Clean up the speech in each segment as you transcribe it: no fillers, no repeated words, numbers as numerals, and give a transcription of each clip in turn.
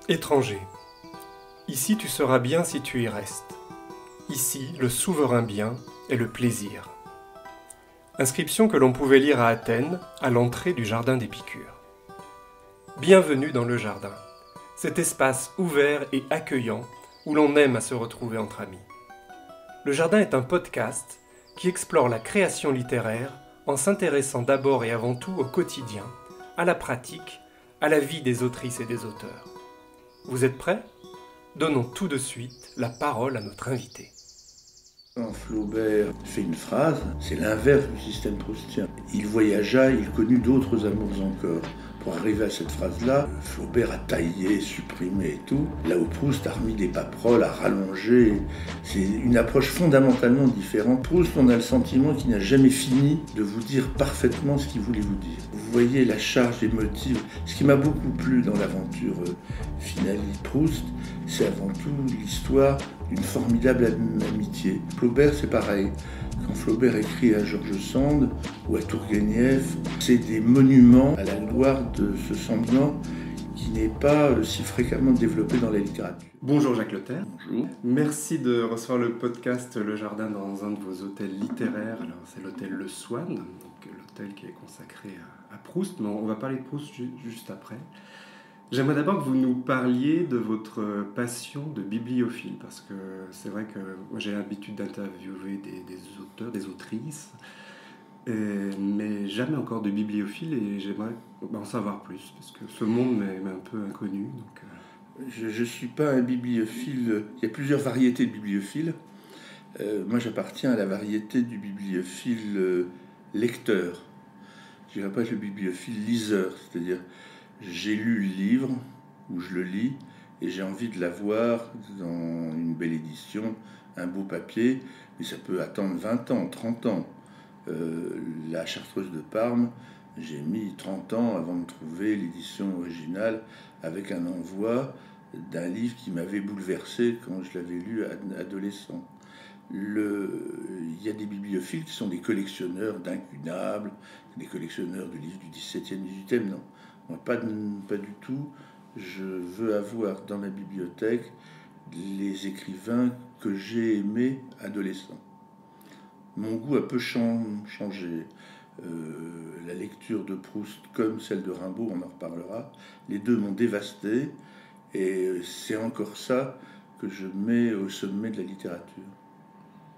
Étranger. Ici tu seras bien si tu y restes. Ici, le souverain bien est le plaisir. Inscription que l'on pouvait lire à Athènes, à l'entrée du jardin d'Épicure. Bienvenue dans le jardin, cet espace ouvert et accueillant où l'on aime à se retrouver entre amis. Le jardin est un podcast qui explore la création littéraire en s'intéressant d'abord et avant tout au quotidien, à la pratique, à la vie des autrices et des auteurs. Vous êtes prêts ? Donnons tout de suite la parole à notre invité. Quand Flaubert fait une phrase, c'est l'inverse du système proustien. Il voyagea, il connut d'autres amours encore. Pour arriver à cette phrase-là, Flaubert a taillé, supprimé et tout, là où Proust a remis des paperoles, a rallongé. C'est une approche fondamentalement différente. Proust, on a le sentiment qu'il n'a jamais fini de vous dire parfaitement ce qu'il voulait vous dire. Vous voyez la charge émotive. Ce qui m'a beaucoup plu dans l'aventure finale de Proust, c'est avant tout l'histoire d'une formidable amitié. Flaubert, c'est pareil. Quand Flaubert écrit à George Sand ou à Tourguenieff, c'est des monuments à la gloire de ce semblant qui n'est pas si fréquemment développé dans la littérature. Bonjour Jacques Leterre. Bonjour. Merci de recevoir le podcast Le Jardin dans un de vos hôtels littéraires. Alors c'est l'hôtel Le Swan, donc l'hôtel qui est consacré à Proust, mais on va parler de Proust juste après. J'aimerais d'abord que vous nous parliez de votre passion de bibliophile, parce que c'est vrai que moi j'ai l'habitude d'interviewer des auteurs, des autrices, mais jamais encore de bibliophile, et j'aimerais en savoir plus, parce que ce monde m'est un peu inconnu. Donc, Je ne suis pas un bibliophile, il y a plusieurs variétés de bibliophiles. Moi j'appartiens à la variété du bibliophile lecteur. Je ne dirais pas le bibliophile liseur, c'est-à-dire j'ai lu le livre, ou je le lis, et j'ai envie de l'avoir dans une belle édition, un beau papier, mais ça peut attendre 20 ans, 30 ans. La Chartreuse de Parme, j'ai mis 30 ans avant de trouver l'édition originale avec un envoi d'un livre qui m'avait bouleversé quand je l'avais lu adolescent. Il y a des bibliophiles qui sont des collectionneurs d'incunables, des collectionneurs de livres du XVIIe, XVIIIe, non. Moi, pas du tout. Je veux avoir dans ma bibliothèque les écrivains que j'ai aimés adolescents. Mon goût a peu changé. La lecture de Proust comme celle de Rimbaud, on en reparlera, les deux m'ont dévasté, et c'est encore ça que je mets au sommet de la littérature.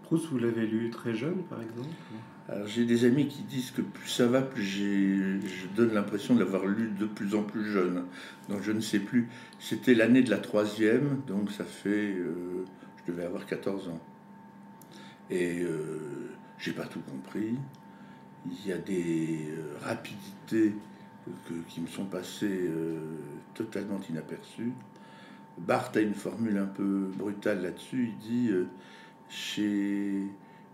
Proust, vous l'avez lu très jeune, par exemple ? Alors, j'ai des amis qui disent que plus ça va, plus je donne l'impression de l'avoir lu de plus en plus jeune. Donc je ne sais plus. C'était l'année de la 3e, donc ça fait... je devais avoir 14 ans. Et j'ai pas tout compris. Il y a des rapidités qui me sont passées totalement inaperçues. Barthes a une formule un peu brutale là-dessus. Il dit...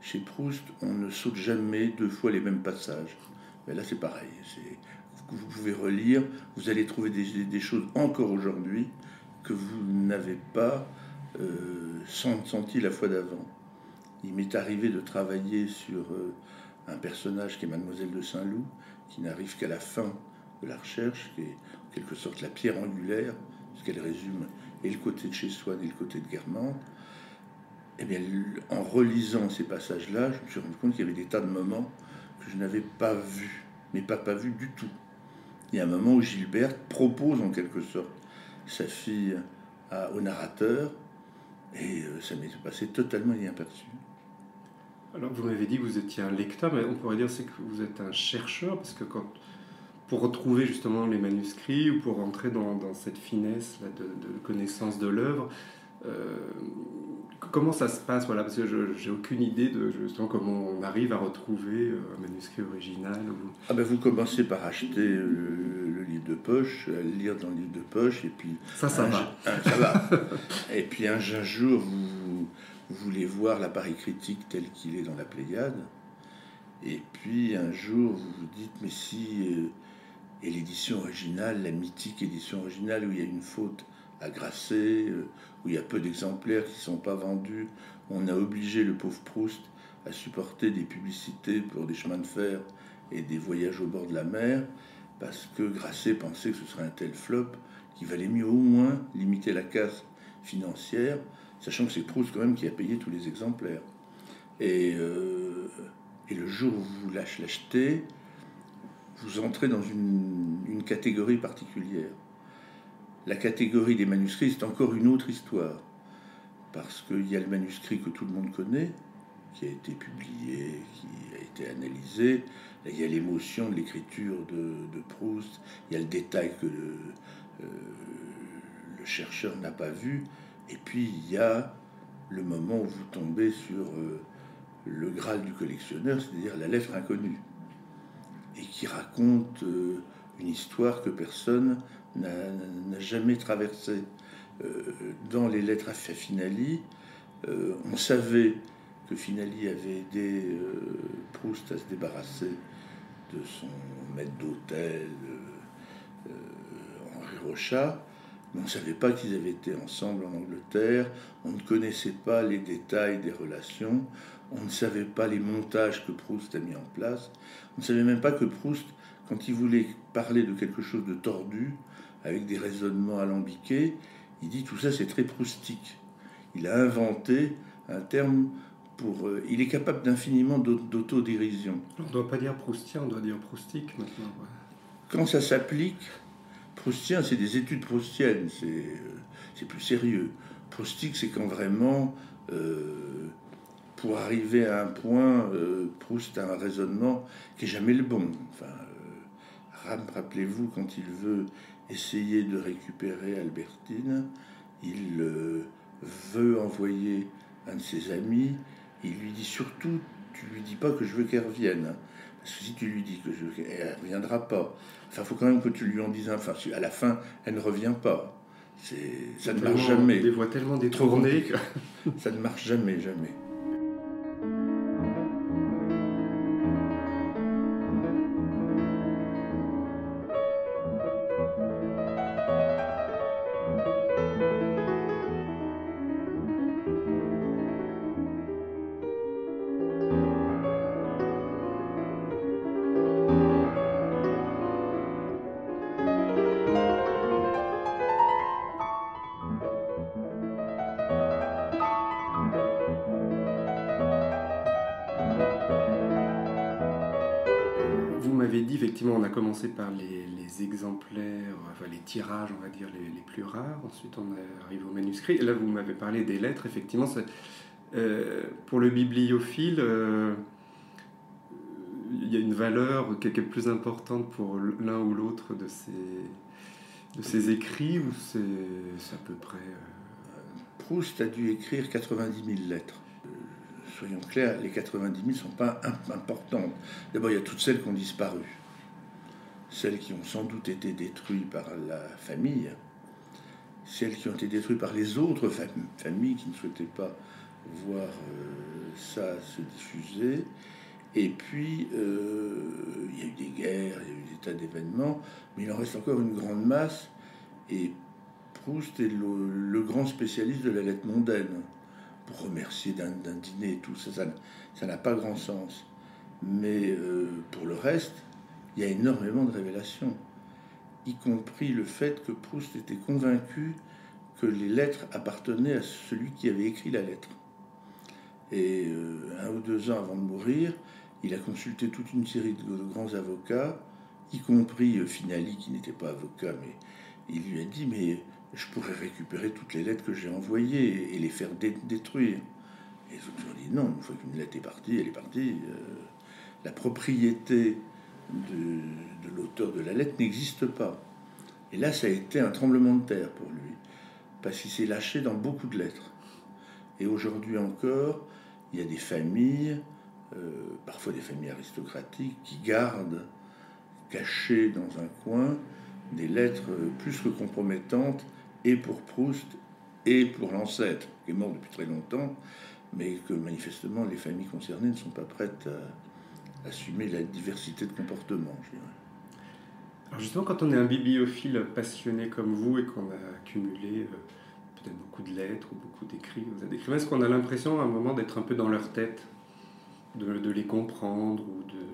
Chez Proust, on ne saute jamais 2 fois les mêmes passages. Mais là, c'est pareil. Vous pouvez relire, vous allez trouver des choses encore aujourd'hui que vous n'avez pas senti la fois d'avant. Il m'est arrivé de travailler sur un personnage qui est Mademoiselle de Saint-Loup, qui n'arrive qu'à la fin de la recherche, qui est en quelque sorte la pierre angulaire, parce qu'elle résume et le côté de chez Swann et le côté de Guermantes. Eh bien, en relisant ces passages-là, je me suis rendu compte qu'il y avait des tas de moments que je n'avais pas vus, mais pas vus du tout. Il y a un moment où Gilberte propose en quelque sorte sa fille au narrateur, et ça m'est passé totalement inaperçu. Alors, vous m'avez dit que vous étiez un lecteur, mais on pourrait dire aussi que vous êtes un chercheur, parce que pour retrouver justement les manuscrits, ou pour rentrer dans cette finesse là, de connaissance de l'œuvre, comment ça se passe, voilà, parce que je n'ai aucune idée de justement comment on arrive à retrouver un manuscrit original. Ah ben vous commencez par acheter le livre de poche, à le lire dans le livre de poche, et puis ça va. Ça va. Et puis un jour vous voulez voir l'appareil critique tel qu'il est dans la Pléiade, et puis un jour vous vous dites mais si et l'édition originale, la mythique édition originale où il y a une faute agracée, où il y a peu d'exemplaires qui ne sont pas vendus, on a obligé le pauvre Proust à supporter des publicités pour des chemins de fer et des voyages au bord de la mer, parce que Grasset pensait que ce serait un tel flop qu'il valait mieux au moins limiter la casse financière, sachant que c'est Proust quand même qui a payé tous les exemplaires. Et le jour où vous l'achetez, vous entrez dans une catégorie particulière. La catégorie des manuscrits, c'est encore une autre histoire, parce qu'il y a le manuscrit que tout le monde connaît, qui a été publié, qui a été analysé. Il y a l'émotion de l'écriture de Proust, il y a le détail que le chercheur n'a pas vu, et puis il y a le moment où vous tombez sur le Graal du collectionneur, c'est-à-dire la lettre inconnue, et qui raconte une histoire que personne n'a jamais traversée. Dans les lettres à Finali, on savait que Finali avait aidé Proust à se débarrasser de son maître d'hôtel, Henri Rochat, mais on ne savait pas qu'ils avaient été ensemble en Angleterre, on ne connaissait pas les détails des relations, on ne savait pas les montages que Proust a mis en place, on ne savait même pas que Proust, quand il voulait parler de quelque chose de tordu, avec des raisonnements alambiqués, il dit tout ça c'est très proustique. Il a inventé un terme pour... il est capable d'infiniment d'autodérision. On ne doit pas dire proustien, on doit dire proustique maintenant. Ouais. Quand ça s'applique, proustien c'est des études proustiennes, c'est plus sérieux. Proustique c'est quand vraiment, pour arriver à un point, Proust a un raisonnement qui n'est jamais le bon. Enfin, rappelez-vous, quand il veut essayer de récupérer Albertine, il veut envoyer un de ses amis, il lui dit surtout, tu lui dis pas que je veux qu'elle revienne, hein, parce que si tu lui dis que je veux qu'elle ne reviendra pas, enfin, il faut quand même que tu lui en dises, enfin, à la fin, elle ne revient pas. Ça ne marche jamais. Des voix tellement détournées que... Ça ne marche jamais, jamais. Vous m'avez dit, effectivement, on a commencé par les exemplaires, enfin les tirages, on va dire, les plus rares. Ensuite, on arrive au manuscrit. Et là, vous m'avez parlé des lettres. Effectivement, pour le bibliophile, il y a une valeur qui est plus importante pour l'un ou l'autre de ces écrits, ou c'est à peu près... Proust a dû écrire 90 000 lettres. Soyons clairs, les 90 000 ne sont pas importantes. D'abord, il y a toutes celles qui ont disparu. Celles qui ont sans doute été détruites par la famille, celles qui ont été détruites par les autres familles qui ne souhaitaient pas voir ça se diffuser. Et puis, il y a eu des guerres, il y a eu des tas d'événements, mais il en reste encore une grande masse. Et Proust est le grand spécialiste de la lettre mondaine. Pour remercier d'un dîner et tout, ça n'a pas grand sens. Mais pour le reste, il y a énormément de révélations, y compris le fait que Proust était convaincu que les lettres appartenaient à celui qui avait écrit la lettre. Et 1 ou 2 ans avant de mourir, il a consulté toute une série de grands avocats, y compris Finali, qui n'était pas avocat, mais il lui a dit « mais je pourrais récupérer toutes les lettres que j'ai envoyées et les faire détruire ». Et les autres ont dit « non, une fois qu'une lettre est partie, elle est partie. La propriété de l'auteur de la lettre n'existe pas ». Et là, ça a été un tremblement de terre pour lui, parce qu'il s'est lâché dans beaucoup de lettres. Et aujourd'hui encore, il y a des familles, parfois des familles aristocratiques, qui gardent, cachées dans un coin, des lettres plus que compromettantes, et pour Proust, et pour l'ancêtre, qui est mort depuis très longtemps, mais que manifestement les familles concernées ne sont pas prêtes à assumer la diversité de comportements, je dirais. Alors justement, quand on est un bibliophile passionné comme vous et qu'on a accumulé peut-être beaucoup de lettres ou beaucoup d'écrits aux écrivains, est-ce qu'on a l'impression à un moment d'être un peu dans leur tête, de les comprendre ou de...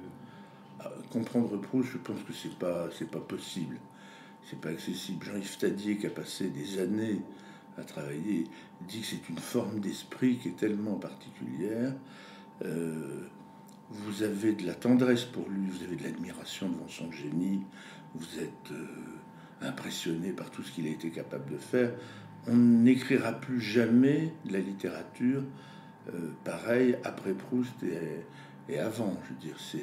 Comprendre Proust, je pense que c'est pas possible, c'est pas accessible. Jean-Yves Thadier, qui a passé des années à travailler, dit que c'est une forme d'esprit qui est tellement particulière. Vous avez de la tendresse pour lui, vous avez de l'admiration devant son génie, vous êtes impressionné par tout ce qu'il a été capable de faire. On n'écrira plus jamais de la littérature pareil après Proust et avant. Je veux dire, c'est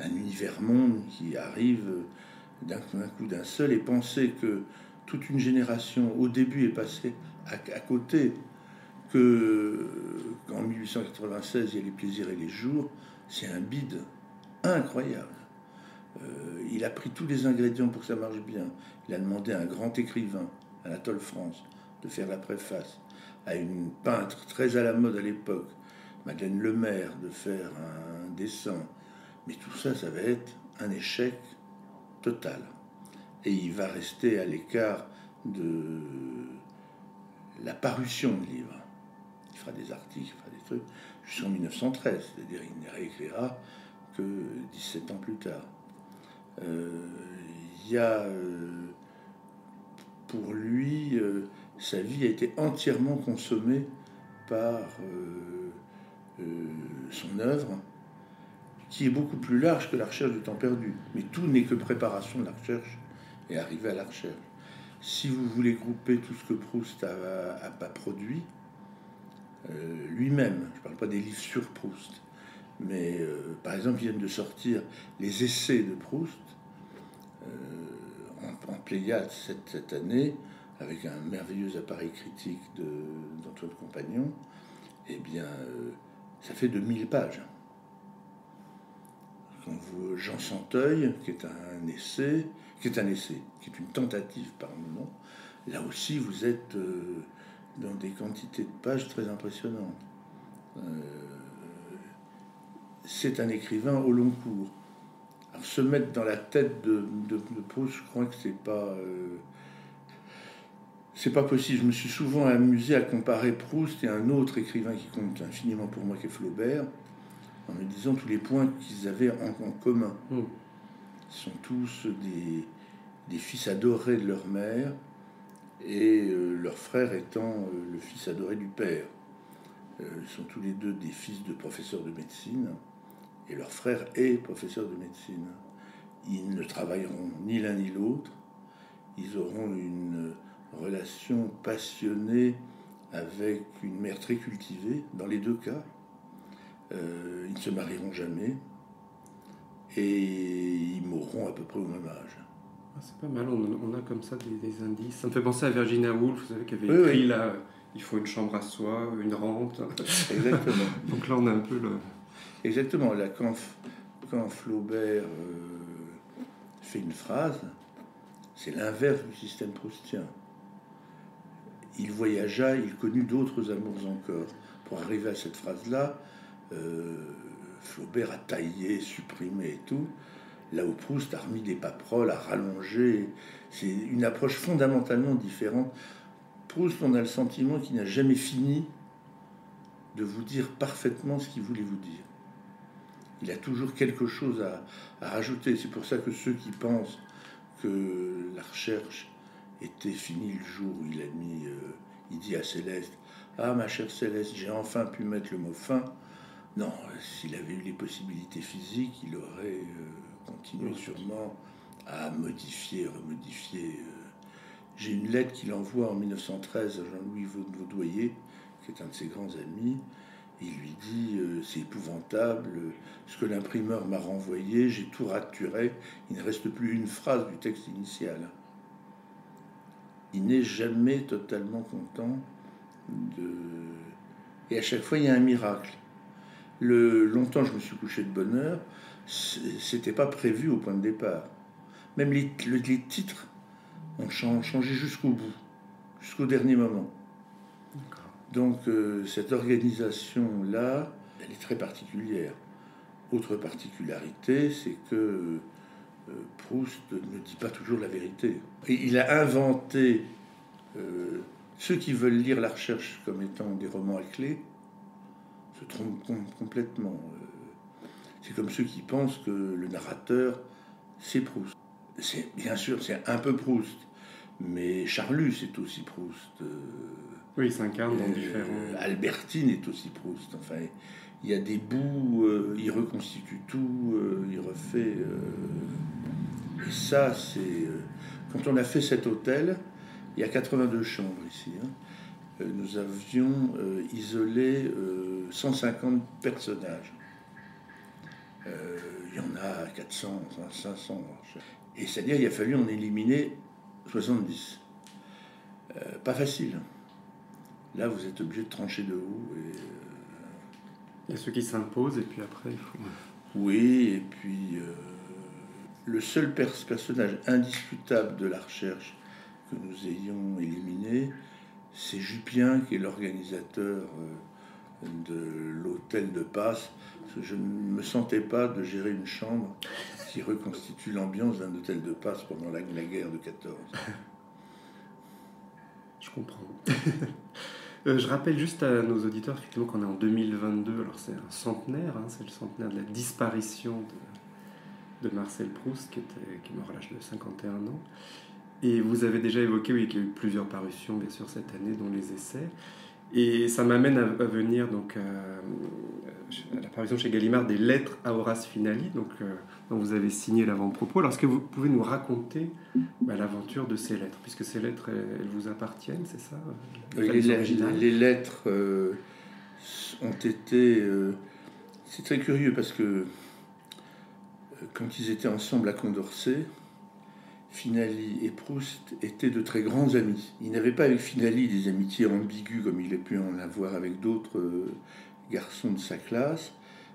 un univers-monde qui arrive d'un coup d'un seul, et penser que toute une génération au début est passée à côté, qu'en 1896 il y a les plaisirs et les jours, c'est un bide incroyable. Il a pris tous les ingrédients pour que ça marche bien. Il a demandé à un grand écrivain, Anatole France, de faire la préface, à une peintre très à la mode à l'époque, Madeleine Lemaire, de faire un dessin. Mais tout ça, ça va être un échec total. Et il va rester à l'écart de la parution de livres. Il fera des articles, il fera des trucs, jusqu'en 1913, c'est-à-dire il ne réécrira que 17 ans plus tard. Il y a, pour lui, sa vie a été entièrement consommée par son œuvre, qui est beaucoup plus large que la recherche du temps perdu. Mais tout n'est que préparation de la recherche et arriver à la recherche. Si vous voulez grouper tout ce que Proust a produit, lui-même, je ne parle pas des livres sur Proust, mais par exemple, ils viennent de sortir les essais de Proust en Pléiade cette année, avec un merveilleux appareil critique d'Antoine Compagnon. Eh bien, ça fait 2000 pages. Quand vous, Jean Santeuil, qui est un essai, qui est une tentative par moment, là aussi vous êtes dans des quantités de pages très impressionnantes. C'est un écrivain au long cours. Alors, se mettre dans la tête de Proust, je crois que c'est pas possible. Je me suis souvent amusé à comparer Proust et un autre écrivain qui compte infiniment pour moi, qui est Flaubert, en me disant tous les points qu'ils avaient en commun. Ils sont tous des fils adorés de leur mère, et leur frère étant le fils adoré du père. Ils sont tous les deux des fils de professeurs de médecine, et leur frère est professeur de médecine. Ils ne travailleront ni l'un ni l'autre. Ils auront une relation passionnée avec une mère très cultivée, dans les deux cas. Ils ne se marieront jamais, et ils mourront à peu près au même âge. C'est pas mal, on a comme ça des indices. Ça me fait penser à Virginia Woolf, vous savez, qui avait écrit oui. Là, il faut une chambre à soi, une rente. Exactement. Donc là, on a un peu le... Exactement. Là, quand Flaubert fait une phrase, c'est l'inverse du système proustien. Il voyagea, il connut d'autres amours encore. Pour arriver à cette phrase-là, Flaubert a taillé, supprimé et tout. Là où Proust a remis des paperoles, a rallongé. C'est une approche fondamentalement différente. Proust, on a le sentiment qu'il n'a jamais fini de vous dire parfaitement ce qu'il voulait vous dire. Il a toujours quelque chose à rajouter. C'est pour ça que ceux qui pensent que la recherche était finie le jour où il dit à Céleste, « Ah, ma chère Céleste, j'ai enfin pu mettre le mot fin », non, s'il avait eu les possibilités physiques, il aurait continué sûrement à modifier, remodifier. J'ai une lettre qu'il envoie en 1913 à Jean-Louis Vaudoyer, qui est un de ses grands amis. Il lui dit c'est épouvantable, ce que l'imprimeur m'a renvoyé, j'ai tout raturé, il ne reste plus une phrase du texte initial. Il n'est jamais totalement content Et à chaque fois, il y a un miracle. Longtemps, je me suis couché de bonne heure, c'était pas prévu au point de départ. Même les titres ont changé jusqu'au bout, jusqu'au dernier moment. Donc cette organisation-là, elle est très particulière. Autre particularité, c'est que Proust ne dit pas toujours la vérité. Et il a inventé ceux qui veulent lire la recherche comme étant des romans à clé se trompent complètement. C'est comme ceux qui pensent que le narrateur, c'est Proust. Bien sûr, c'est un peu Proust, mais Charlus est aussi Proust. Oui, il s'incarne dans différents... Albertine est aussi Proust. Enfin, il y a des bouts, il reconstitue tout, il refait... et ça, c'est... quand on a fait cet hôtel, il y a 82 chambres ici, hein. Nous avions isolé 150 personnages. Il y en a 400, 500. Et c'est-à-dire qu'il a fallu en éliminer 70. Pas facile. Là, vous êtes obligé de trancher de haut. Il y a ceux qui s'imposent, et puis après, il faut... Oui, et puis... le seul personnage indiscutable de la recherche que nous ayons éliminé, c'est Jupien, qui est l'organisateur de l'hôtel de passe. Parce que je ne me sentais pas de gérer une chambre qui reconstitue l'ambiance d'un hôtel de passe pendant la guerre de 14. Je comprends. Je rappelle juste à nos auditeurs effectivement qu'on est en 2022, alors c'est un centenaire, hein, c'est le centenaire de la disparition de Marcel Proust, qui est mort à l'âge de 51 ans. Et vous avez déjà évoqué, oui, qu'il y a eu plusieurs parutions, bien sûr, cette année, dont les essais. Et ça m'amène à venir donc, à la parution chez Gallimard des lettres à Horace Finali, donc, dont vous avez signé l'avant-propos. Alors, est-ce que vous pouvez nous raconter l'aventure de ces lettres, puisque ces lettres, elles vous appartiennent, c'est ça? Les lettres ont été... c'est très curieux, parce que quand ils étaient ensemble à Condorcet, Finali et Proust étaient de très grands amis. Il n'avait pas avec Finali des amitiés ambiguës comme il a pu en avoir avec d'autres garçons de sa classe.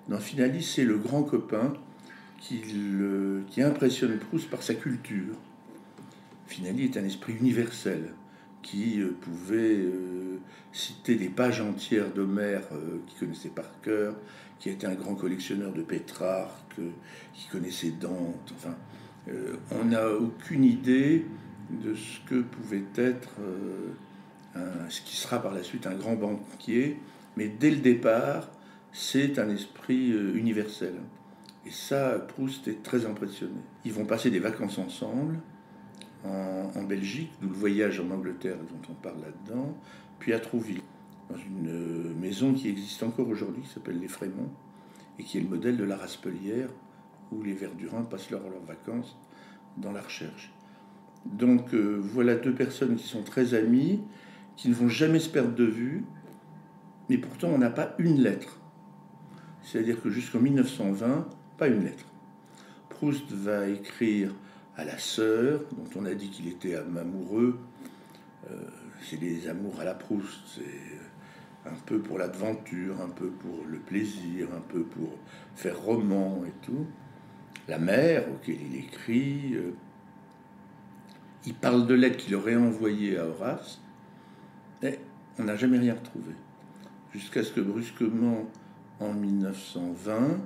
Non, Finali, c'est le grand copain qui impressionne Proust par sa culture. Finali est un esprit universel qui pouvait citer des pages entières d'Homère qu'il connaissait par cœur, qui était un grand collectionneur de Pétrarque, qui connaissait Dante, enfin... on n'a aucune idée de ce que pouvait être ce qui sera par la suite un grand banquier, mais dès le départ, c'est un esprit universel. Et ça, Proust est très impressionné. Ils vont passer des vacances ensemble en Belgique, d'où le voyage en Angleterre dont on parle là-dedans, puis à Trouville, dans une maison qui existe encore aujourd'hui, qui s'appelle les Frémonts, et qui est le modèle de la Raspelière, où les Verdurins passent leurs vacances dans la recherche. Donc voilà deux personnes qui sont très amies, qui ne vont jamais se perdre de vue, mais pourtant on n'a pas une lettre. C'est-à-dire que jusqu'en 1920, pas une lettre. Proust va écrire à la sœur, dont on a dit qu'il était amoureux. C'est des amours à la Proust, c'est un peu pour l'aventure, un peu pour le plaisir, un peu pour faire roman et tout. La mère, auquel il écrit, il parle de lettres qu'il aurait envoyées à Horace, mais on n'a jamais rien retrouvé. Jusqu'à ce que brusquement, en 1920,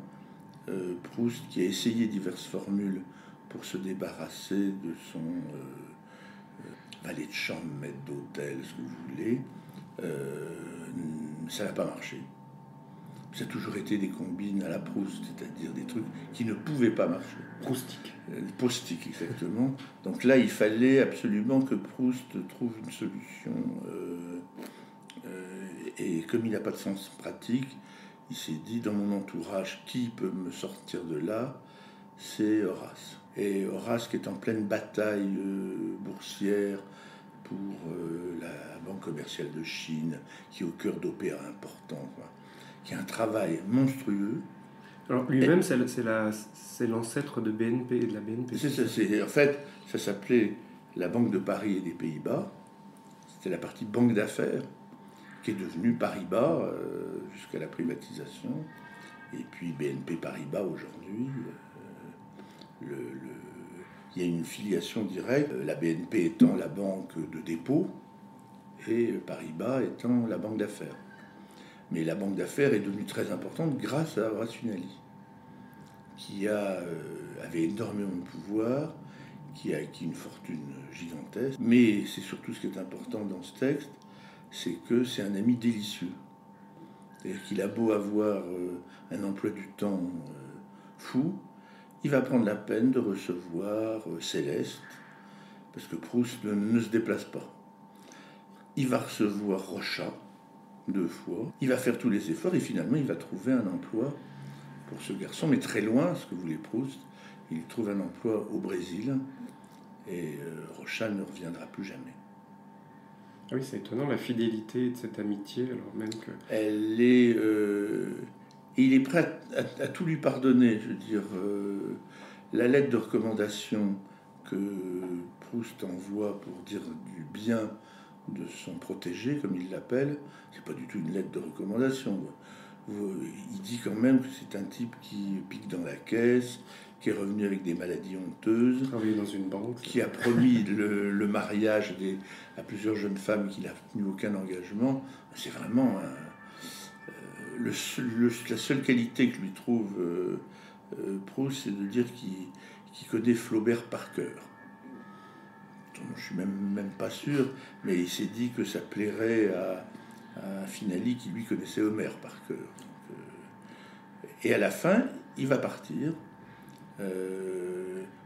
Proust, qui a essayé diverses formules pour se débarrasser de son valet de chambre, maître d'hôtel, ce que vous voulez, ça n'a pas marché. Ça a toujours été des combines à la Proust, c'est-à-dire des trucs qui ne pouvaient pas marcher. Proustique. Proustique, exactement. Donc là, il fallait absolument que Proust trouve une solution. Et comme il n'a pas de sens pratique, il s'est dit, dans mon entourage, qui peut me sortir de là? C'est Horace. Et Horace, qui est en pleine bataille boursière pour la Banque commerciale de Chine, qui est au cœur d'opéras importants, qui a un travail monstrueux. Alors lui-même, c'est l'ancêtre de BNP et de la BNP. En fait, ça s'appelait la Banque de Paris et des Pays-Bas. C'était la partie banque d'affaires, qui est devenue Paribas jusqu'à la privatisation. Et puis BNP Paribas aujourd'hui. Il y a une filiation directe, la BNP étant la banque de dépôt et Paribas étant la banque d'affaires. Mais la banque d'affaires est devenue très importante grâce à Horace Finali, qui avait énormément de pouvoir, qui a acquis une fortune gigantesque. Mais c'est surtout ce qui est important dans ce texte, c'est que c'est un ami délicieux. C'est-à-dire qu'il a beau avoir un emploi du temps fou, il va prendre la peine de recevoir Céleste, parce que Proust ne se déplace pas. Il va recevoir Rochat 2 fois, il va faire tous les efforts et finalement il va trouver un emploi pour ce garçon, mais très loin, ce que voulait Proust. Il trouve un emploi au Brésil et Rochat ne reviendra plus jamais. Ah oui, c'est étonnant la fidélité de cette amitié, alors même que... Elle est... il est prêt à tout lui pardonner, je veux dire. La lettre de recommandation que Proust envoie pour dire du bien de son protégé, comme il l'appelle, c'est pas du tout une lettre de recommandation. Il dit quand même que c'est un type qui pique dans la caisse, qui est revenu avec des maladies honteuses, travailler dans une banque, qui a promis le mariage à plusieurs jeunes femmes qu'il n'a tenu aucun engagement. C'est vraiment la seule qualité que lui trouve Proust, c'est de dire qu'il connaît Flaubert par cœur. Je suis même pas sûr, mais il s'est dit que ça plairait à Finali qui lui connaissait Homère par cœur. Et à la fin, il va partir.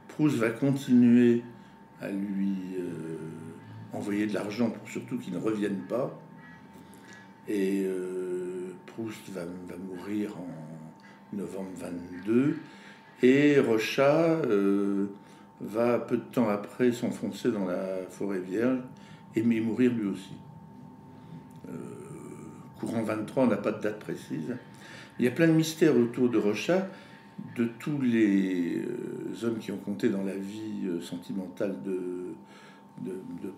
Proust va continuer à lui envoyer de l'argent pour surtout qu'il ne revienne pas. Et Proust va mourir en novembre 22. Et Rochat va peu de temps après s'enfoncer dans la forêt vierge et mourir lui aussi. Courant 23, on n'a pas de date précise. Il y a plein de mystères autour de Rochat. De tous les hommes qui ont compté dans la vie sentimentale de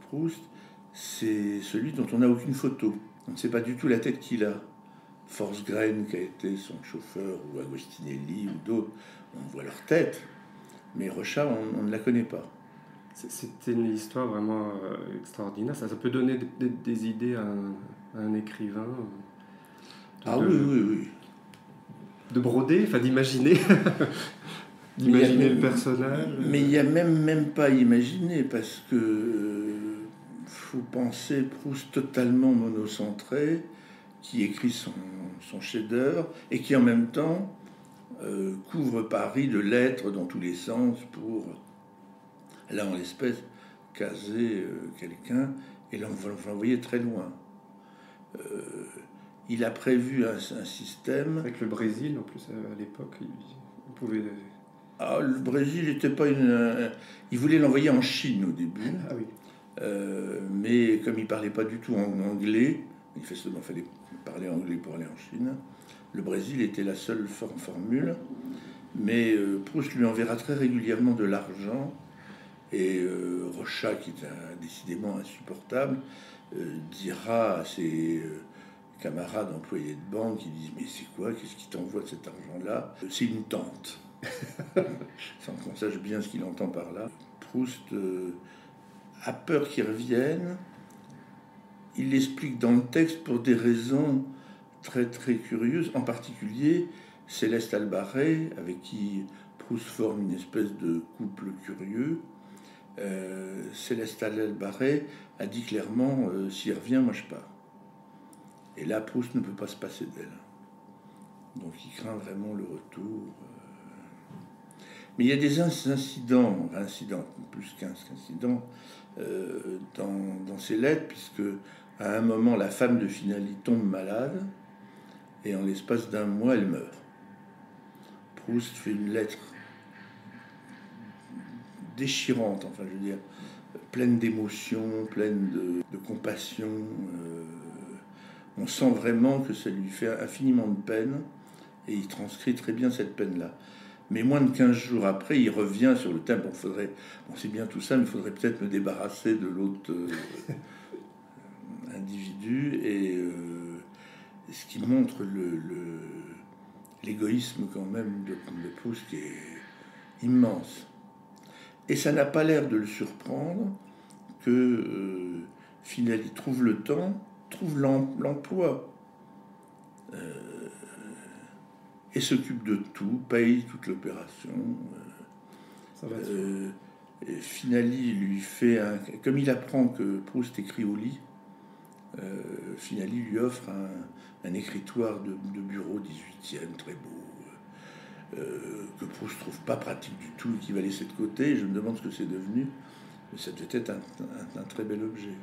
Proust, c'est celui dont on n'a aucune photo. On ne sait pas du tout la tête qu'il a. Forsgren, qui a été son chauffeur, ou Agostinelli, ou d'autres, on voit leur tête. Mais Rochat, on ne la connaît pas. C'était une histoire vraiment extraordinaire. Ça peut donner des idées à un écrivain. Oui. De broder, enfin d'imaginer. D'imaginer le personnage. Mais il n'y a même pas à imaginer, parce que faut penser Proust totalement monocentré, qui écrit son chef-d'œuvre et qui en même temps couvre Paris de lettres dans tous les sens pour, là en l'espèce, caser quelqu'un et l'envoyer très loin. Il a prévu un système... Avec le Brésil, en plus, à l'époque, il pouvait... le Brésil n'était pas une... Il voulait l'envoyer en Chine au début. Ah oui. Mais comme il ne parlait pas du tout en anglais, manifestement, il fallait parler anglais pour aller en Chine. Le Brésil était la seule formule, mais Proust lui enverra très régulièrement de l'argent, et Rochat, qui est décidément insupportable, dira à ses camarades employés de banque, ils disent « Mais c'est quoi? Qu'est-ce qui t'envoie de cet argent-là ?» C'est une tente. Sans qu'on sache bien ce qu'il entend par là. Proust a peur qu'il revienne. Il l'explique dans le texte pour des raisons très très curieuses, en particulier Céleste Albaret, avec qui Proust forme une espèce de couple curieux. Céleste Albaret a dit clairement s'il revient, moi je pars. Et là, Proust ne peut pas se passer d'elle. Donc il craint vraiment le retour. Mais il y a des incidents, plus qu'incidents, dans ces lettres, puisque à un moment, la femme de Finali tombe malade, et en l'espace d'un mois, elle meurt. Proust fait une lettre déchirante, enfin je veux dire, pleine d'émotion, pleine de compassion. On sent vraiment que ça lui fait infiniment de peine, et il transcrit très bien cette peine-là. Mais moins de 15 jours après, il revient sur le thème. Bon, c'est bien tout ça, mais il faudrait peut-être me débarrasser de l'autre individu, et ce qui montre l'égoïsme quand même de Proust, qui est immense. Et ça n'a pas l'air de le surprendre que Finali trouve le temps, trouve l'emploi, et s'occupe de tout, paye toute l'opération. Finali lui fait comme il apprend que Proust écrit au lit, Finali lui offre un écritoire de bureau 18e, très beau, que Proust ne trouve pas pratique du tout et qui va laisser de côté. Je me demande ce que c'est devenu, mais ça devait être un très bel objet.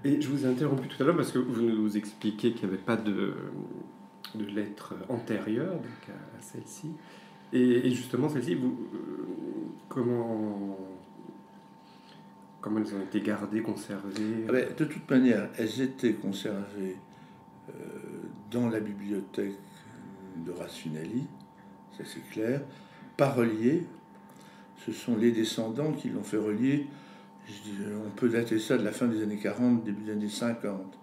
Et je vous ai interrompu tout à l'heure parce que vous nous expliquiez qu'il n'y avait pas de lettres antérieures donc à celle-ci. Et justement, celle-ci, comment elles ont été gardées, conservées? De toute manière, elles étaient conservées dans la bibliothèque d'Horace Finali, ça c'est clair, pas reliées. Ce sont les descendants qui l'ont fait relier. On peut dater ça de la fin des années 40, début des années 50,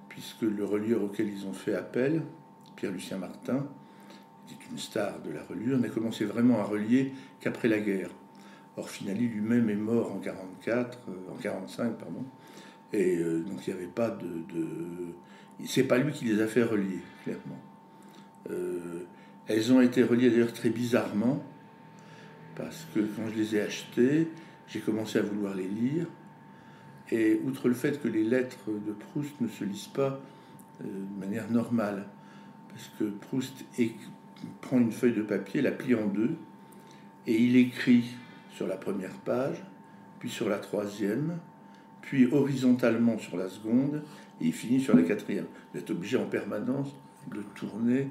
puisque le relieur auquel ils ont fait appel, Pierre-Lucien Martin, était une star de la reliure, n'a commencé vraiment à relier qu'après la guerre. Or, Finali lui-même est mort en 45, pardon, et donc il n'y avait pas c'est pas lui qui les a fait relier, clairement. Elles ont été reliées d'ailleurs très bizarrement, parce que quand je les ai achetées, j'ai commencé à vouloir les lire, et outre le fait que les lettres de Proust ne se lisent pas de manière normale, parce que Proust prend une feuille de papier, la plie en deux, et il écrit sur la première page, puis sur la troisième, puis horizontalement sur la seconde, et il finit sur la quatrième. Vous êtes obligé en permanence de tourner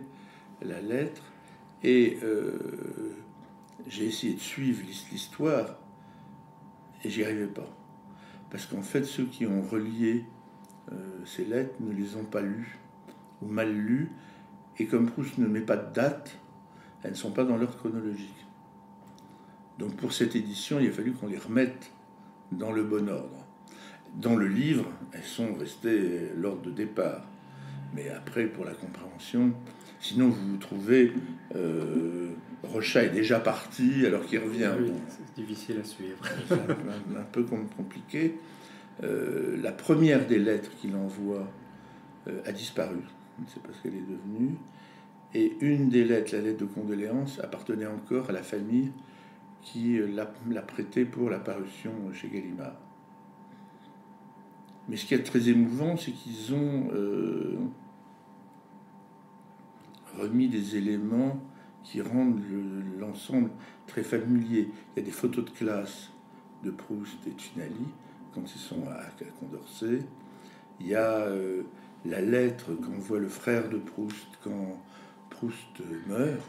la lettre, et j'ai essayé de suivre l'histoire, et j'y arrivais pas. Parce qu'en fait, ceux qui ont relié ces lettres ne les ont pas lues, ou mal lues, et comme Proust ne met pas de date, elles ne sont pas dans l'ordre chronologique. Donc pour cette édition, il a fallu qu'on les remette dans le bon ordre. Dans le livre, elles sont restées l'ordre de départ. Mais après, pour la compréhension, sinon vous vous trouvez... Rochat est déjà parti alors qu'il revient. Oui, c'est difficile à suivre. C'est un peu compliqué. La première des lettres qu'il envoie a disparu. Je ne sais pas ce qu'elle est devenue. Et une des lettres, la lettre de condoléances, appartenait encore à la famille qui l'a prêtée pour la parution chez Gallimard. Mais ce qui est très émouvant, c'est qu'ils ont remis des éléments qui rendent l'ensemble très familier. Il y a des photos de classe de Proust et de Finali quand ils sont à Condorcet. Il y a la lettre qu'envoie le frère de Proust quand Proust meurt.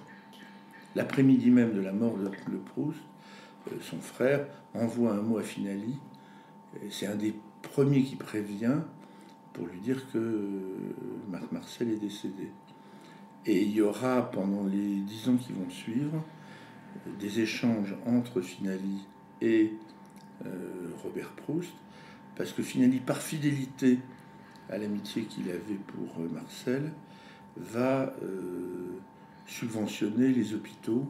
L'après-midi même de la mort de Proust, son frère envoie un mot à Finali. C'est un des premiers qui prévient pour lui dire que Marcel est décédé. Et il y aura, pendant les 10 ans qui vont suivre, des échanges entre Finali et Robert Proust, parce que Finali, par fidélité à l'amitié qu'il avait pour Marcel, va subventionner les hôpitaux,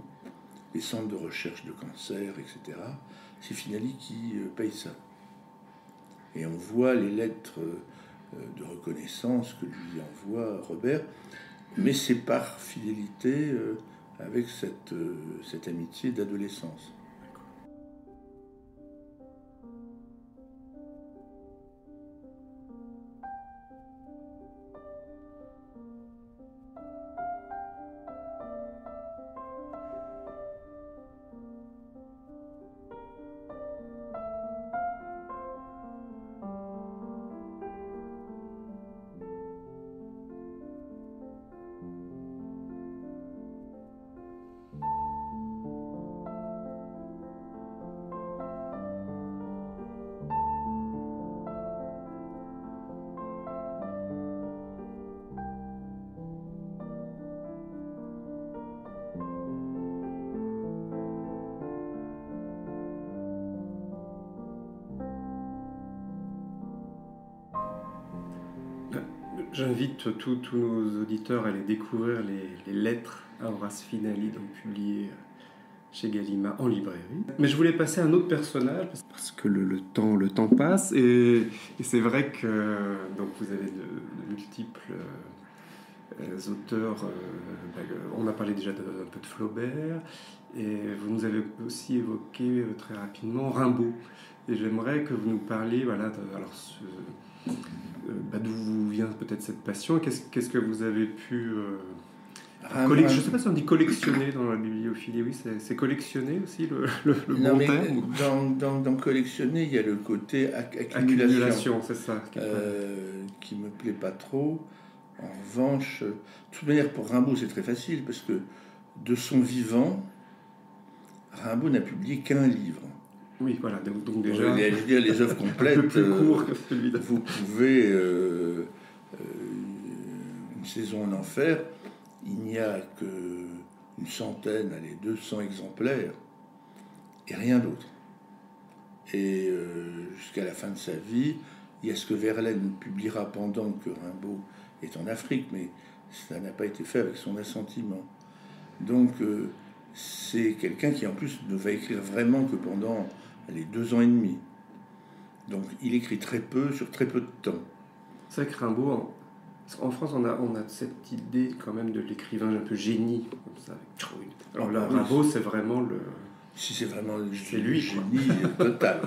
les centres de recherche de cancer, etc. C'est Finali qui paye ça. Et on voit les lettres de reconnaissance que lui envoie Robert, mais c'est par fidélité avec cette amitié d'adolescence. J'invite tous nos auditeurs à aller découvrir les lettres à Horace Finali, donc publiées chez Gallimard en librairie. Mais je voulais passer à un autre personnage, parce que le temps passe, et c'est vrai que donc vous avez de multiples auteurs. On a parlé déjà un peu de Flaubert, et vous nous avez aussi évoqué très rapidement Rimbaud. Et j'aimerais que vous nous parliez, d'où vient peut-être cette passion, qu'est-ce que vous avez pu Rimbaud, je ne sais pas si on dit collectionner dans la bibliophilie, oui, c'est collectionner aussi le bon terme. Dans collectionner, il y a le côté Accumulation, c'est ça. Qui me plaît pas trop. En revanche, de toute manière, pour Rimbaud, c'est très facile, parce que de son vivant, Rimbaud n'a publié qu'un livre. Oui, voilà, donc déjà... Je veux dire, les œuvres complètes, un peu plus court que celui-là. Vous pouvez... Une saison en enfer, il n'y a qu'une centaine, allez, 200 exemplaires, et rien d'autre. Et jusqu'à la fin de sa vie, il y a ce que Verlaine publiera pendant que Rimbaud est en Afrique, mais ça n'a pas été fait avec son assentiment. Donc c'est quelqu'un qui en plus ne va écrire vraiment que pendant les 2 ans et demi. Donc il écrit très peu sur très peu de temps. C'est vrai que Rimbaud, en France, on a cette idée quand même de l'écrivain un peu génie, comme ça. Alors là, Rimbaud, c'est vraiment le... Si c'est vraiment le lui, génie total.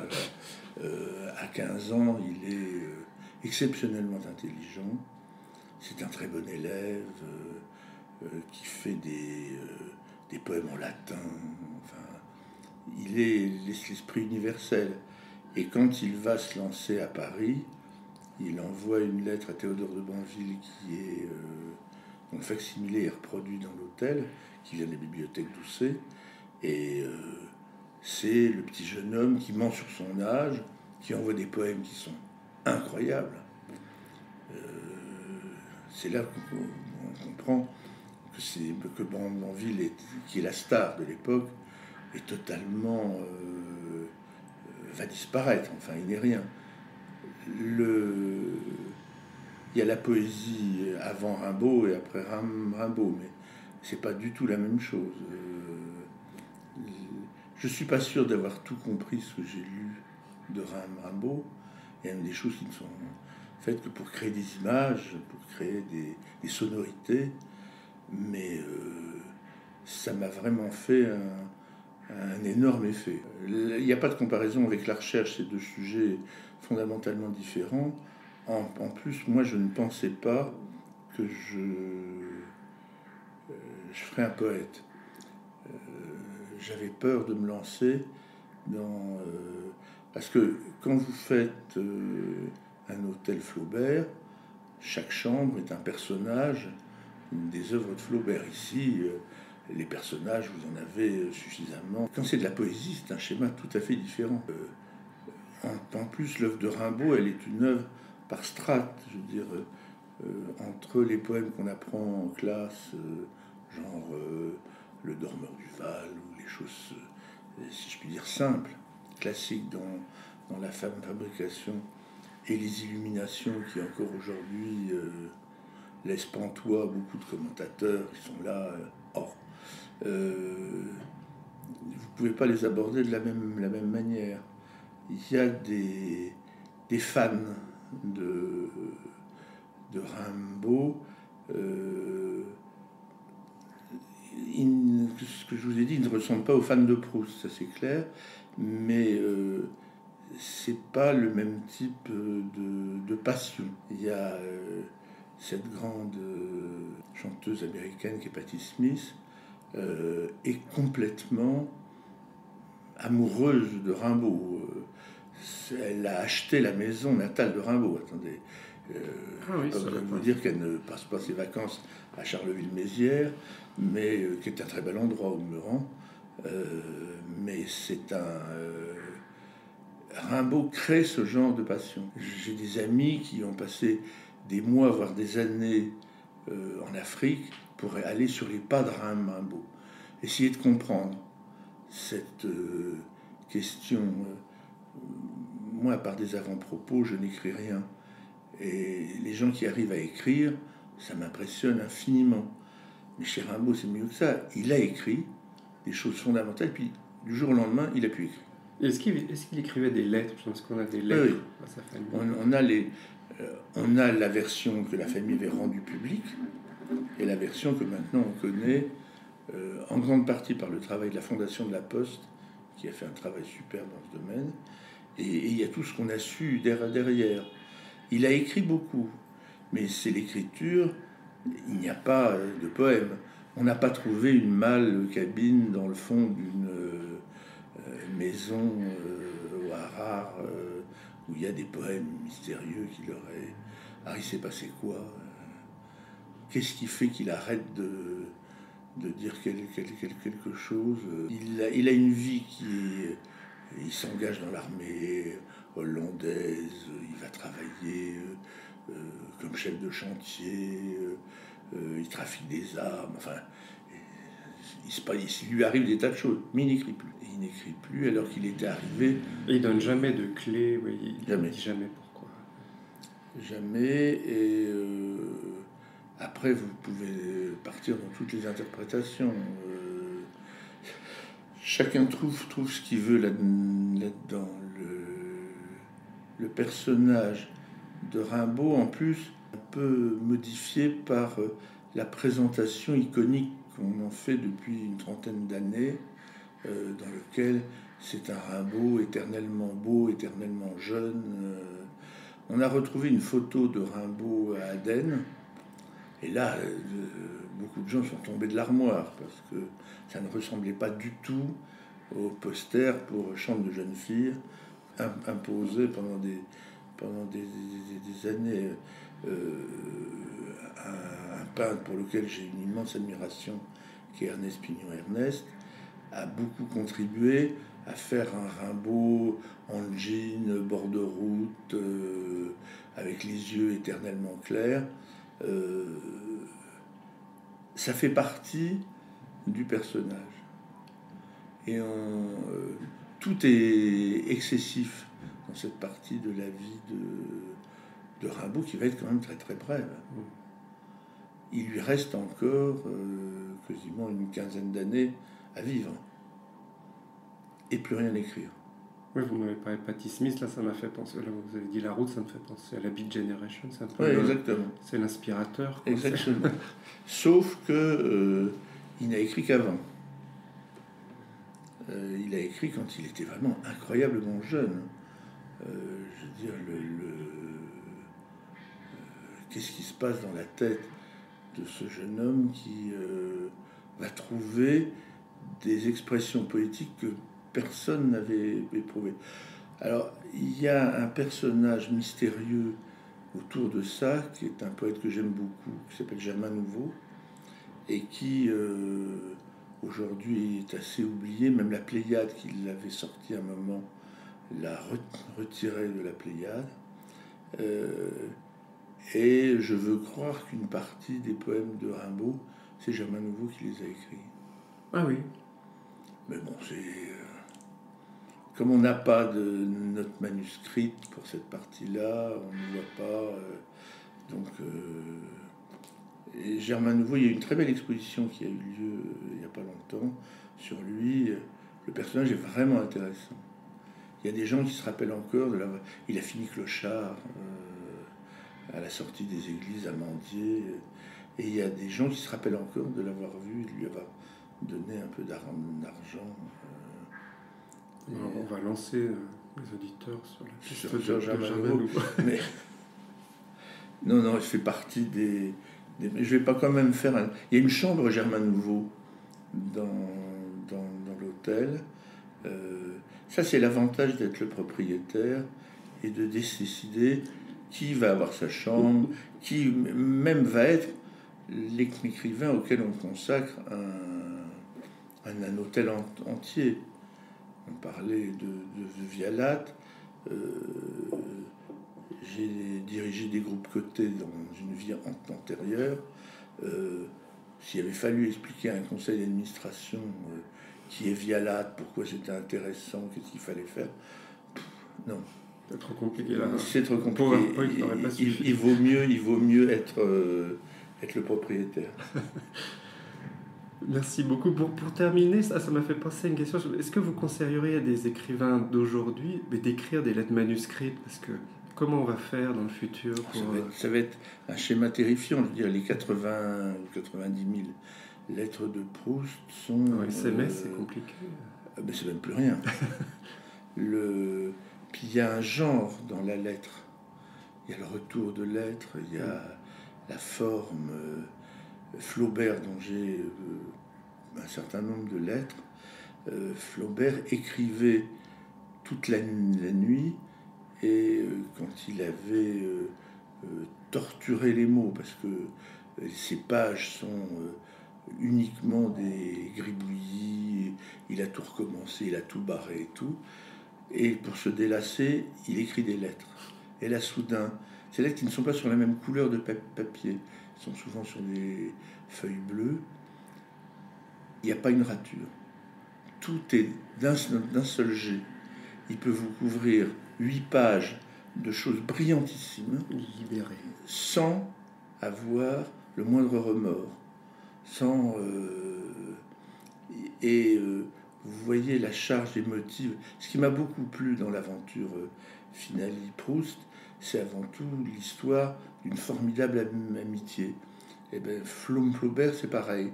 À 15 ans, il est exceptionnellement intelligent. C'est un très bon élève qui fait des poèmes en latin. Enfin, il est l'esprit universel. Et quand il va se lancer à Paris, il envoie une lettre à Théodore de Banville qui est dont le facsimilé est reproduit dans l'hôtel, qui vient des bibliothèques Doucet. Et c'est le petit jeune homme qui ment sur son âge, qui envoie des poèmes qui sont incroyables. C'est là qu'on comprend que Banville, qui est la star de l'époque, est totalement... va disparaître, enfin il n'est rien. Il y a la poésie avant Rimbaud et après Rimbaud, mais c'est pas du tout la même chose. Je suis pas sûr d'avoir tout compris ce que j'ai lu de Rimbaud. Il y a même des choses qui ne sont faites que pour créer des images, pour créer des sonorités, mais ça m'a vraiment fait un énorme effet. Il n'y a pas de comparaison avec la recherche, c'est 2 sujets fondamentalement différents. En plus, moi, je ne pensais pas que je ferais un poète. J'avais peur de me lancer dans... parce que quand vous faites un hôtel Flaubert, chaque chambre est un personnage des œuvres de Flaubert. Ici, les personnages, vous en avez suffisamment. Quand c'est de la poésie, c'est un schéma tout à fait différent. En plus, l'œuvre de Rimbaud, elle est une œuvre par strates. Je veux dire, entre les poèmes qu'on apprend en classe, genre Le Dormeur du Val, ou les choses, si je puis dire, simples, classiques dans la fabrication, et les illuminations qui encore aujourd'hui laissent pantois beaucoup de commentateurs qui sont là. Vous ne pouvez pas les aborder de la même manière. Il y a des fans de Rimbaud. Ce que je vous ai dit, ils ne ressemblent pas aux fans de Proust, ça c'est clair, mais c'est pas le même type de passion. Il y a cette grande chanteuse américaine qui est Patti Smith, est complètement amoureuse de Rimbaud. Elle a acheté la maison natale de Rimbaud. Attendez, je peux vous dire qu'elle ne passe pas ses vacances à Charleville-Mézières, mais qui est un très bel endroit au demeurant. Mais c'est Rimbaud crée ce genre de passion. J'ai des amis qui ont passé des mois, voire des années en Afrique pour aller sur les pas de Rimbaud. Essayer de comprendre cette question. Moi, à part des avant-propos, je n'écris rien. Et les gens qui arrivent à écrire, ça m'impressionne infiniment. Mais chez Rimbaud, c'est mieux que ça. Il a écrit des choses fondamentales, puis du jour au lendemain, il a pu écrire. Est-ce qu'il écrivait des lettres? Je pense qu'on a des lettres à sa famille. On a la version que la famille avait rendue publique, et la version que maintenant on connaît en grande partie par le travail de la Fondation de la Poste, qui a fait un travail superbe dans ce domaine. Et il y a tout ce qu'on a su derrière. Il a écrit beaucoup, mais c'est l'écriture, il n'y a pas de poème. On n'a pas trouvé une mâle cabine dans le fond d'une maison au Harare où il y a des poèmes mystérieux qui leur est... Ah, il s'est passé quoi? Qu'est-ce qui fait qu'il arrête de dire quelque chose? Il a une vie il s'engage dans l'armée hollandaise, il va travailler comme chef de chantier, il trafique des armes, enfin, il lui arrive des tas de choses, mais il n'écrit plus. Il n'écrit plus alors qu'il était arrivé. Et il donne jamais de clé, oui, il jamais. Ne dit jamais pourquoi. Jamais, et après vous pouvez partir dans toutes les interprétations. Chacun trouve ce qu'il veut là-dedans. Le personnage de Rimbaud, en plus, un peu modifié par la présentation iconique qu'on en fait depuis une trentaine d'années, dans lequel c'est un Rimbaud éternellement beau, éternellement jeune. On a retrouvé une photo de Rimbaud à Aden, et là, beaucoup de gens sont tombés de l'armoire, parce que ça ne ressemblait pas du tout au poster pour Chambre de jeunes filles, imposé pendant des années. Un peintre pour lequel j'ai une immense admiration, qui est Ernest Pignon-Ernest, a beaucoup contribué à faire un Rimbaud en jean, bord de route, avec les yeux éternellement clairs. Ça fait partie du personnage. Et tout est excessif dans cette partie de la vie de Rimbaud, qui va être quand même très très brève. Il lui reste encore quasiment une quinzaine d'années à vivre et plus rien écrire. Oui, vous m'avez parlé de Patti Smith, là ça m'a fait penser, là vous avez dit la route, ça me fait penser à la Beat Generation, c'est un peu exactement. C'est l'inspirateur. Exactement. Sauf que il n'a écrit qu'avant. Il a écrit quand il était vraiment incroyablement jeune. Je veux dire, qu'est-ce qui se passe dans la tête de ce jeune homme qui va trouver des expressions poétiques que personne n'avait éprouvées. Alors, il y a un personnage mystérieux autour de ça, qui est un poète que j'aime beaucoup, qui s'appelle Germain Nouveau, et qui aujourd'hui est assez oublié. Même la Pléiade, qui l'avait sorti à un moment, l'a retiré de la Pléiade. Et je veux croire qu'une partie des poèmes de Rimbaud, c'est Germain Nouveau qui les a écrits. Ah oui. Mais bon, c'est... comme on n'a pas de note manuscrite pour cette partie-là, on ne voit pas. Donc, et Germain Nouveau, il y a une très belle exposition qui a eu lieu il n'y a pas longtemps sur lui. Le personnage est vraiment intéressant. Il y a des gens qui se rappellent encore de la... Il a fini clochard à la sortie des églises à Mandier. Et il y a des gens qui se rappellent encore de l'avoir vu, de lui avoir donné un peu d'argent. Alors, on va lancer les auditeurs sur la piste de Germain Nouveau. Mais... Non, il fait partie des... Je vais pas quand même faire... Il y a une chambre Germain Nouveau dans l'hôtel. Ça, c'est l'avantage d'être le propriétaire et de décider qui va avoir sa chambre, qui même va être l'écrivain auquel on consacre un hôtel entier. On parlait de Vialat. J'ai dirigé des groupes cotés dans une vie antérieure. S'il avait fallu expliquer à un conseil d'administration qui est Vialat, pourquoi c'était intéressant, qu'est-ce qu'il fallait faire, non. C'est trop compliqué là. C'est trop compliqué. Il vaut mieux être le propriétaire. Merci beaucoup. Pour terminer, ça m'a fait penser à une question. Est-ce que vous conseilleriez à des écrivains d'aujourd'hui d'écrire des lettres manuscrites? Parce que comment on va faire dans le futur pour... ça va être un schéma terrifiant. Je veux dire, les 80 ou 90 000 lettres de Proust sont... SMS, c'est compliqué. Ben, c'est même plus rien. Puis il y a un genre dans la lettre. Il y a le retour de lettres, il y a la forme... Flaubert, dont j'ai un certain nombre de lettres. Flaubert écrivait toute la nuit, et quand il avait torturé les mots, parce que ces pages sont uniquement des gribouillis, il a tout recommencé, il a tout barré et tout, et pour se délasser, il écrit des lettres. Et là, soudain, ces lettres qui ne sont pas sur la même couleur de papier, sont souvent sur des feuilles bleues, il n'y a pas une rature. Tout est d'un seul jet. Il peut vous couvrir 8 pages de choses brillantissimes, libérées, sans avoir le moindre remords. Vous voyez la charge émotive. Ce qui m'a beaucoup plu dans l'aventure Finali Proust, c'est avant tout l'histoire d'une formidable amitié. Et bien, Flaubert, c'est pareil.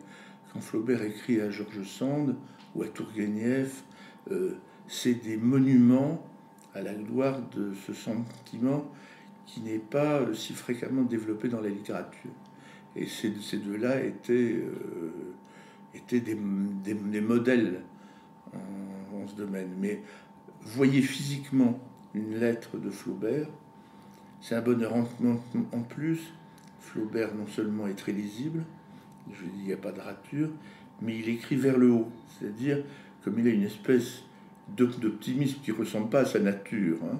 Quand Flaubert écrit à George Sand ou à Tourguenieff, c'est des monuments à la gloire de ce sentiment qui n'est pas si fréquemment développé dans la littérature. Et ces deux-là étaient des modèles en ce domaine. Mais voyez physiquement une lettre de Flaubert, c'est un bonheur en plus. Flaubert non seulement est très lisible, je dis il n'y a pas de rature, mais il écrit vers le haut, c'est-à-dire comme il a une espèce d'optimisme qui ne ressemble pas à sa nature, hein,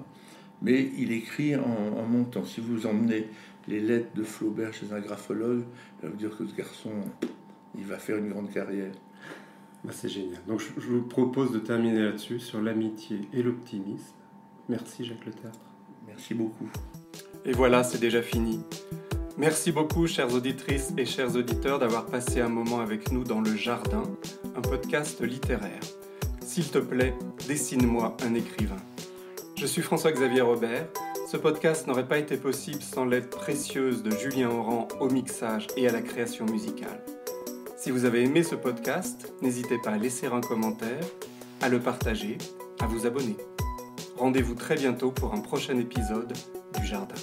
mais il écrit en montant. Si vous emmenez les lettres de Flaubert chez un graphologue, il va vous dire que ce garçon, il va faire une grande carrière. C'est génial. Donc je vous propose de terminer là-dessus, sur l'amitié et l'optimisme. Merci Jacques Lethéâtre. Merci beaucoup. Et voilà, c'est déjà fini. Merci beaucoup, chères auditrices et chers auditeurs, d'avoir passé un moment avec nous dans Le Jardin, un podcast littéraire. S'il te plaît, dessine-moi un écrivain. Je suis François-Xavier Robert. Ce podcast n'aurait pas été possible sans l'aide précieuse de Julien Oran au mixage et à la création musicale. Si vous avez aimé ce podcast, n'hésitez pas à laisser un commentaire, à le partager, à vous abonner. Rendez-vous très bientôt pour un prochain épisode du Jardin.